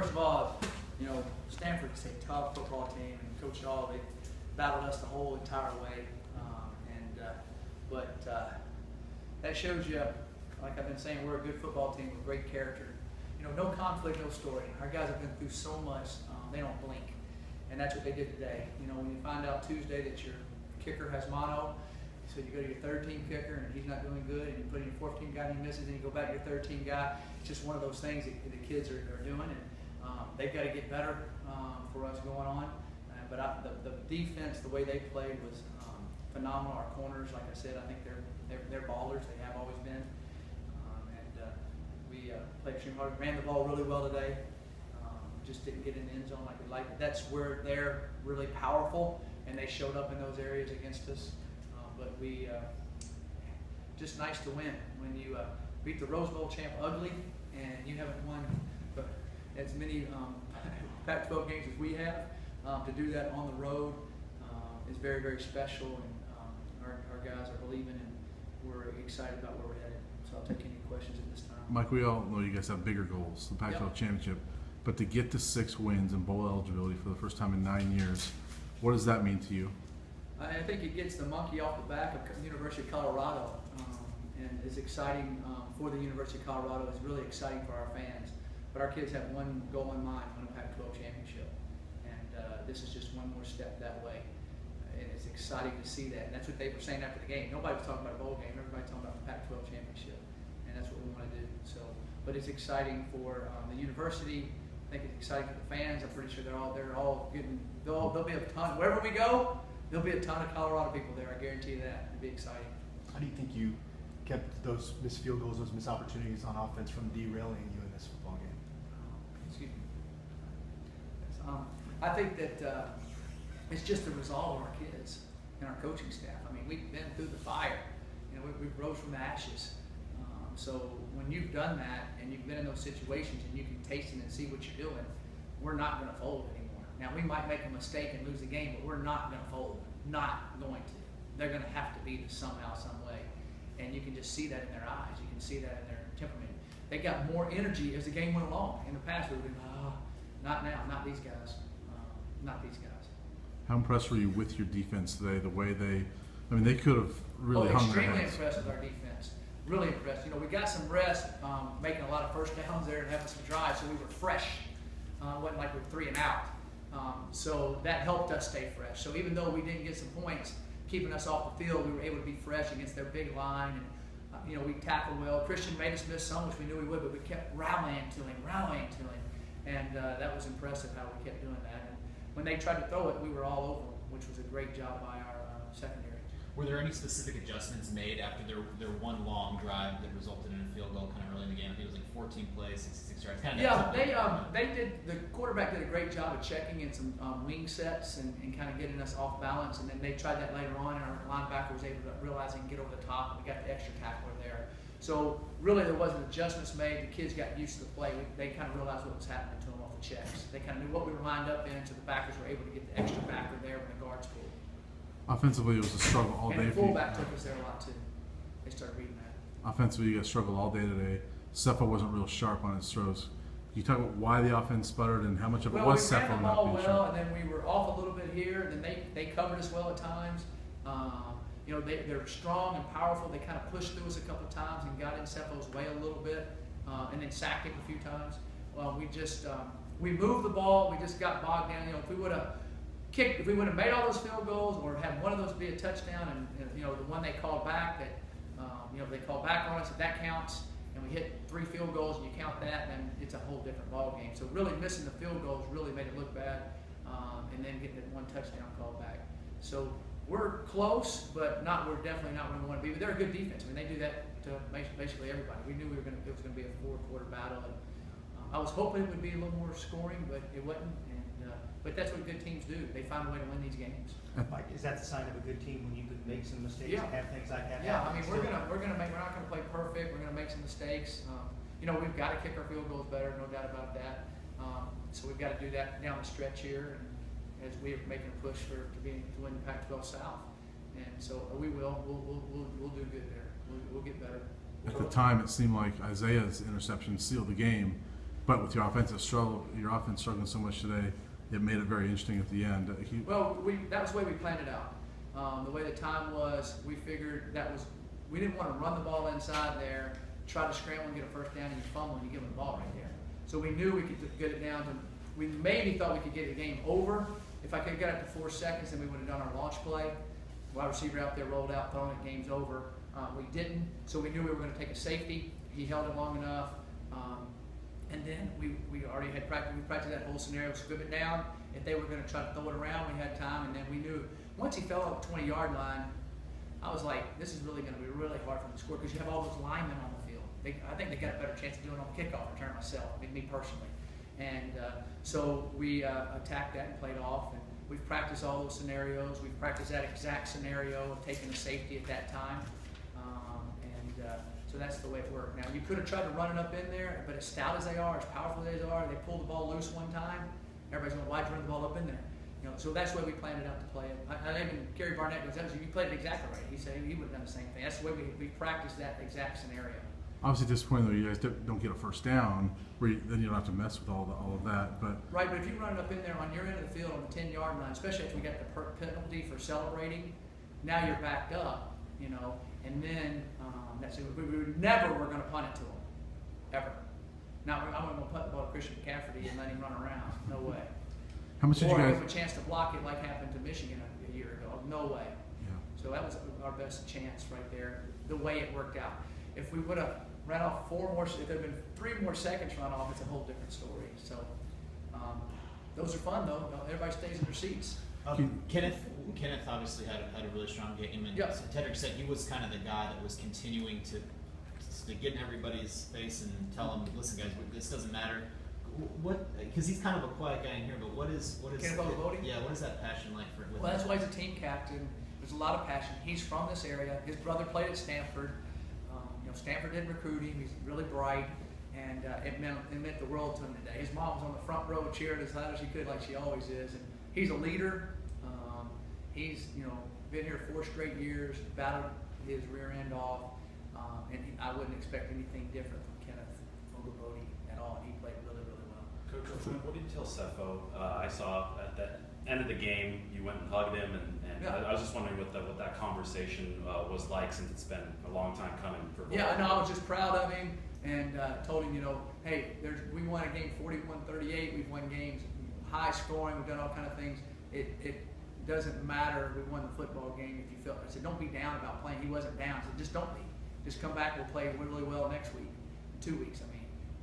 first of all, Stanford is a tough football team, and Coach Shaw, they battled us the whole entire way. But that shows you, like I've been saying, we're a good football team with great character. No conflict, no story. Our guys have been through so much, they don't blink. And that's what they did today. When you find out Tuesday that your kicker has mono, so you go to your third team kicker and he's not doing good, and you put in your fourth team guy and he misses, and you go back to your third team guy. It's just one of those things that the kids are doing, and they've got to get better for us going on. But the defense, the way they played was phenomenal. Our corners, like I said, I think they're ballers. They have always been. We played extremely hard. Ran the ball really well today. Just didn't get in the end zone like we liked. That's where they're really powerful, and they showed up in those areas against us. But we just nice to win when you beat the Rose Bowl champ ugly, and you haven't won as many Pac-12 games as we have. To do that on the road is very, very special, and our guys are believing, and we're excited about where we're headed. So I'll take any questions at this time. Mike, we all know you guys have bigger goals, the Pac-12 championship, but to get to 6 wins and bowl eligibility for the first time in 9 years, what does that mean to you? I think it gets the monkey off the back of the University of Colorado, and it's exciting for the University of Colorado. It's really exciting for our fans. But our kids have one goal in mind: win a Pac-12 championship. And this is just one more step that way. And it's exciting to see that. And that's what they were saying after the game. Nobody was talking about a bowl game. Everybody's talking about the Pac-12 championship. And that's what we want to do. So, but it's exciting for the university. I think it's exciting for the fans. I'm pretty sure they're all getting. There'll be a ton. Wherever we go, there'll be a ton of Colorado people there. I guarantee you that. It'll be exciting. How do you think you kept those missed field goals, those missed opportunities on offense from derailing you in this football game? Excuse me. I think that it's just the resolve of our kids and our coaching staff. I mean, we've been through the fire. We rose from the ashes. So when you've done that and you've been in those situations and you can taste it and see what you're doing, we're not going to fold anymore. Now, we might make a mistake and lose the game, but we're not going to fold. Not going to. They're going to have to beat us somehow, some way. And you can just see that in their eyes. You can see that in their temperament. They got more energy as the game went along. In the past, we would have been, not now, not these guys. Not these guys. How impressed were you with your defense today? The way they could have really hung their heads. Extremely impressed with our defense. Really impressed. We got some rest, making a lot of first downs there and having some drives, so we were fresh. It wasn't like we were 3 and out. So that helped us stay fresh. So even though we didn't get some points, keeping us off the field, we were able to be fresh against their big line. And, we tackled well. Christian made us miss some, which we knew we would, but we kept rallying to him. And that was impressive how we kept doing that. And when they tried to throw it, we were all over them, which was a great job by our secondary. Were there any specific adjustments made after their one long drive that resulted in a field goal kind of early in the game? I think it was like 14 plays, 66 yards. They did. The quarterback did a great job of checking in some wing sets and kind of getting us off balance. And then they tried that later on, and our linebacker was able to realize he can get over the top, and we got the extra tackler there. So really, there wasn't adjustments made. The kids got used to the play. They kind of realized what was happening to them off the checks. They kind of knew what we were lined up in, so the backers were able to get the extra backer there when the guards pulled. Offensively, it was a struggle all day. And the fullback took us there a lot too. They started reading that. Offensively, you guys struggled all day today. Cepho wasn't real sharp on his throws. Can you talk about why the offense sputtered and how much of it was Cepho not being sharp? And then we were off a little bit here, and then they covered us well at times. They're strong and powerful. They kind of pushed through us a couple of times and got in Cepho's way a little bit, and then sacked him a few times. We moved the ball. We just got bogged down. If we would have made all those field goals or had one of those be a touchdown, and the one they called back they called back on us, if that counts, and we hit 3 field goals and you count that, then it's a whole different ball game. So really missing the field goals really made it look bad, and then getting that one touchdown called back. So we're close, but we're definitely not where we want to be. But they're a good defense. I mean, they do that to basically everybody. We knew it was going to be a 4-quarter battle, and I was hoping it would be a little more scoring, but it wasn't. But that's what good teams do. They find a way to win these games. Mike, is that the sign of a good team when you could make some mistakes and have things like that? Yeah, I mean, we're not gonna play perfect. We're gonna make some mistakes. We've got to kick our field goals better, no doubt about that. So we've got to do that down the stretch here, and as we're making a push to win the Pac-12 South. And so we will. We'll do good there. We'll get better. At the time, it seemed like Isaiah's interception sealed the game. But with your offense struggling so much today, it made it very interesting at the end. Well, that was the way we planned it out. The way the time was, we figured we didn't want to run the ball inside there, try to scramble and get a first down, and you fumble and you give them the ball right there. So we knew we could get it down to, we maybe thought we could get the game over. If I could have got it to 4 seconds, then we would have done our launch play. Wide receiver out there rolled out, throwing it, game's over. We didn't, so we knew we were going to take a safety. He held it long enough. And then we already had practiced. We practiced that whole scenario, scrib it down. If they were going to try to throw it around, we had time. And then we knew once he fell off the 20-yard line, I was like, this is really going to be really hard for them to score because you have all those linemen on the field. I think they got a better chance of doing it on the kickoff return myself, me personally. And so we attacked that and played off. And we've practiced all those scenarios. We've practiced that exact scenario of taking a safety at that time. So that's the way it worked. Now, you could have tried to run it up in there, but as stout as they are, as powerful as they are, they pulled the ball loose one time. Everybody's going, why'd you run the ball up in there? So that's the way we planned it out to play it. I even Gary Barnett goes, you played it exactly right. He said he would have done the same thing. That's the way we practiced that exact scenario. Obviously disappointing though, you guys don't get a first down, then you don't have to mess with all of that. But right, but if you run it up in there on your end of the field on the 10-yard line, especially if we got the penalty for celebrating, now you're backed up, and then that's it. We never were going to punt it to him, ever. Now I'm going to punt the ball to Christian McCaffrey and let him run around. No way. How much did you guys? Or give him a chance to block it like happened to Michigan a year ago. No way. Yeah. So that was our best chance right there. The way it worked out. If we would have ran off if there had been 3 more seconds run off, it's a whole different story. So those are fun though. Everybody stays in their seats. Kenneth obviously had a really strong game, and yes. Tedrick said he was kind of the guy that was continuing to get in everybody's face and tell them, listen guys, this doesn't matter. What? Because he's kind of a quiet guy in here, but what is? Kenneth voting? Yeah, what is that passion like for? Well, that's why he's a team captain. There's a lot of passion. He's from this area. His brother played at Stanford. Stanford didn't recruit him. He's really bright, and it meant the world to him today. His mom was on the front row cheering as loud as she could, like she always is. And he's a leader. He's been here 4 straight years, battled his rear end off, and I wouldn't expect anything different from Kenneth Ogabodi at all. He played really, really well. Coach, what did you tell Sefo? I saw at the end of the game you went and hugged him, and yeah. I was just wondering what that conversation was like, since it's been a long time coming for Boulder. Yeah, I know. I was just proud of him and told him, hey, we won a game 41-38. We've won games high scoring. We've done all kind of things. It doesn't matter. We won the football game if you feel. I said, don't be down about playing. He wasn't down. I said, just don't be. Just come back. We'll play really well next week, 2 weeks.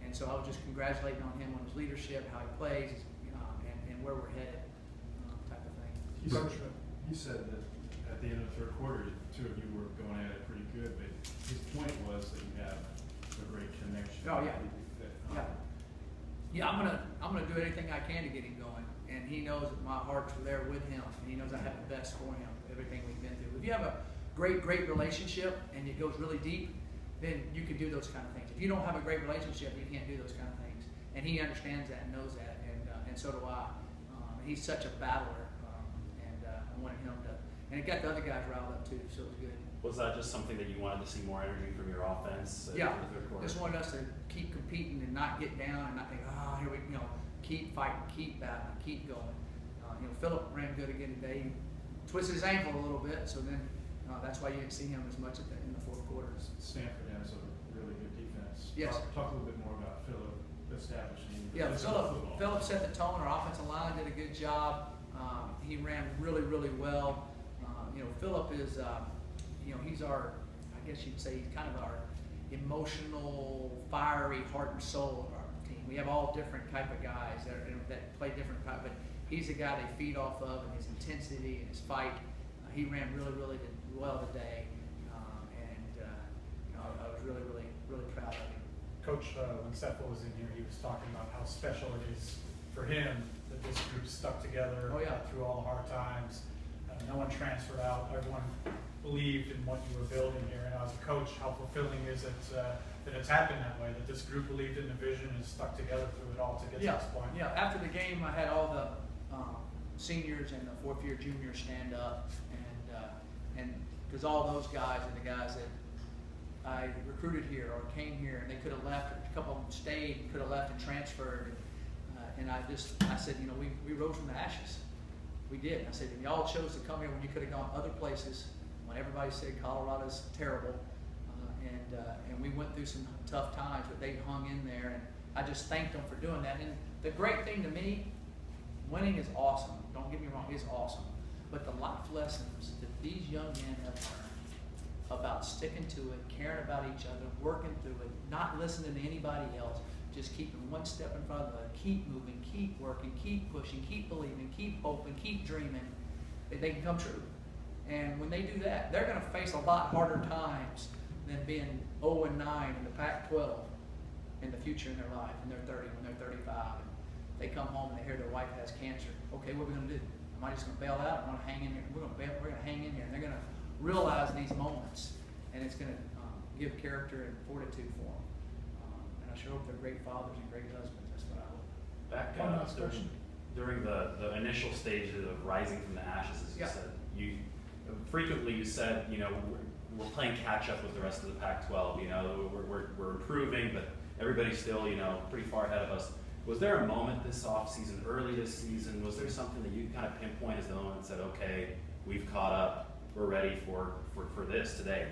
And so I was just congratulating on him on his leadership, how he plays, and where we're headed, type of thing. You said that at the end of the 3rd quarter, 2 of you were going at it pretty good, but his point was that you have a great connection. Oh yeah. Yeah, I'm gonna do anything I can to get him going, and he knows that my heart's there with him, and he knows I have the best for him. Everything we've been through. If you have a great relationship and it goes really deep, then you can do those kind of things. If you don't have a great relationship, you can't do those kind of things. And he understands that and knows that, and so do I. He's such a battler, and I wanted him to, and it got the other guys riled up too, so it was good. Was that just something that you wanted to see more energy from your offense? Yeah, in the 3rd quarter? Just wanted us to keep competing and not get down and not think, here we, keep fighting, keep battling, keep going. Philip ran good again today. He twisted his ankle a little bit, so then that's why you didn't see him as much in the 4th quarter. Stanford has a really good defense. Yes. Talk a little bit more about Philip establishing. Yeah, Philip set the tone. Our offensive line did a good job. He ran really, really well. Philip is, he's our, I guess you'd say, he's kind of our emotional, fiery heart and soul of our team. We have all different type of guys that play different type, but he's the guy they feed off of, and his intensity and his fight. He ran really, really well today, I was really, really, really proud of him. Coach, when Sefo was in here, he was talking about how special it is for him that this group stuck together through all the hard times. No one transferred out. Everyone believed in what you were building here. And as a coach, how fulfilling is it that it's happened that way, that this group believed in the vision and stuck together through it all to get to this point? Yeah, after the game, I had all the seniors and the 4th-year juniors stand up, and because all those guys are the guys that I recruited here or came here, and they could have left. A couple of them stayed, could have left and transferred. And I said, you know, we rose from the ashes. We did. I said, and y'all chose to come here when you could have gone other places, when everybody said Colorado's terrible. And we went through some tough times, but they hung in there, and I just thanked them for doing that. And the great thing to me, winning is awesome. Don't get me wrong, it's awesome. But the life lessons that these young men have learned about sticking to it, caring about each other, working through it, not listening to anybody else, just keeping one step in front of the other, keep moving, keep working, keep pushing, keep believing, keep hoping, keep dreaming, they can come true. And when they do that, they're going to face a lot harder times than being 0-9 in the Pac-12 in the future in their life, when they're 30, when they're 35. And they come home and they hear their wife has cancer. Okay, what are we going to do? Am I just going to bail out? I'm going to hang in here. We're going to hang in here. And they're going to realize these moments, and it's going to give character and fortitude for them. And I sure hope they're great fathers and great husbands. That's what I hope. Back during the initial stages of rising from the ashes, as you said, you said, you know, we're playing catch up with the rest of the Pac-12. You know, we're improving, but everybody's still, you know, pretty far ahead of us. Was there a moment this offseason, early this season, was there something that you kind of pinpoint as the moment and said, okay, we've caught up, we're ready for this today?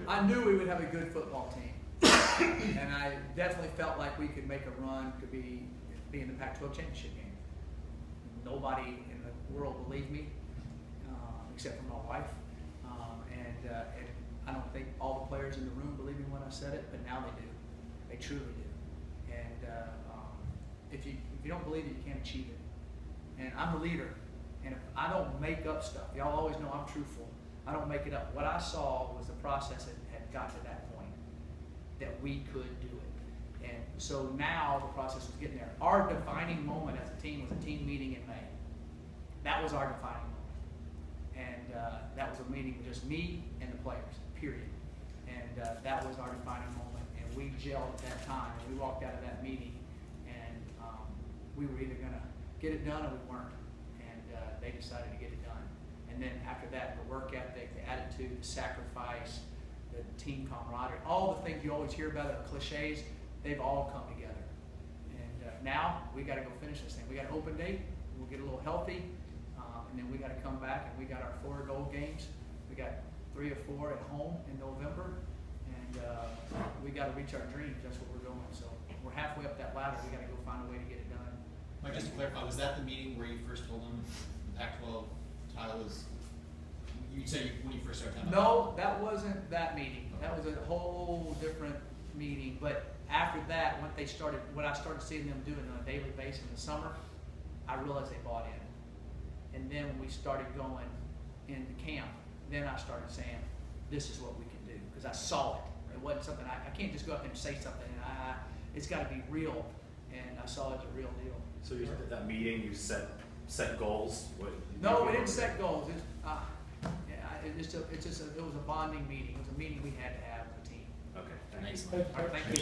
I knew we would have a good football team. And I definitely felt like we could make a run to be in the Pac-12 championship game. Nobody in the world believed me, except for my wife. And I don't think all the players in the room believed me when I said it, but now they do. They truly do. And if you don't believe it, you can't achieve it. And I'm a leader. And if I don't make up stuff, y'all always know I'm truthful. I don't make it up. What I saw was the process that had got to that point, that we could do it. And so now the process was getting there. Our defining moment as a team was a team meeting in May. That was our defining moment. And that was a meeting with just me and the players, period. And that was our defining moment. And we gelled at that time. And we walked out of that meeting, and we were either going to get it done or we weren't. And they decided to get it done. And then after that, the work ethic, the attitude, the sacrifice, the team camaraderie, all the things you always hear about, the cliches, they've all come together. And now we got to go finish this thing. We got an open date. We'll get a little healthy. And then we got to come back, and we got our 4 goal games. We got 3 or 4 at home in November, and we got to reach our dreams. That's what we're doing. So we're halfway up that ladder. We got to go find a way to get it done. Mike, just to clarify, was that the meeting where you first told them the Pac-12 title was? You said when you first started. No, that wasn't that meeting. That was a whole different meeting. But after that, when I started seeing them doing it on a daily basis in the summer, I realized they bought in. And then when we started going into camp, then I started saying, this is what we can do. Because I saw it. It wasn't something, I can't just go up there and say something. It's got to be real. And I saw it's a real deal. So you at that meeting, you set goals? No, we didn't set goals. It was a bonding meeting. It was a meeting we had to have as a team. Okay, thanks. Thanks. All right, thank you.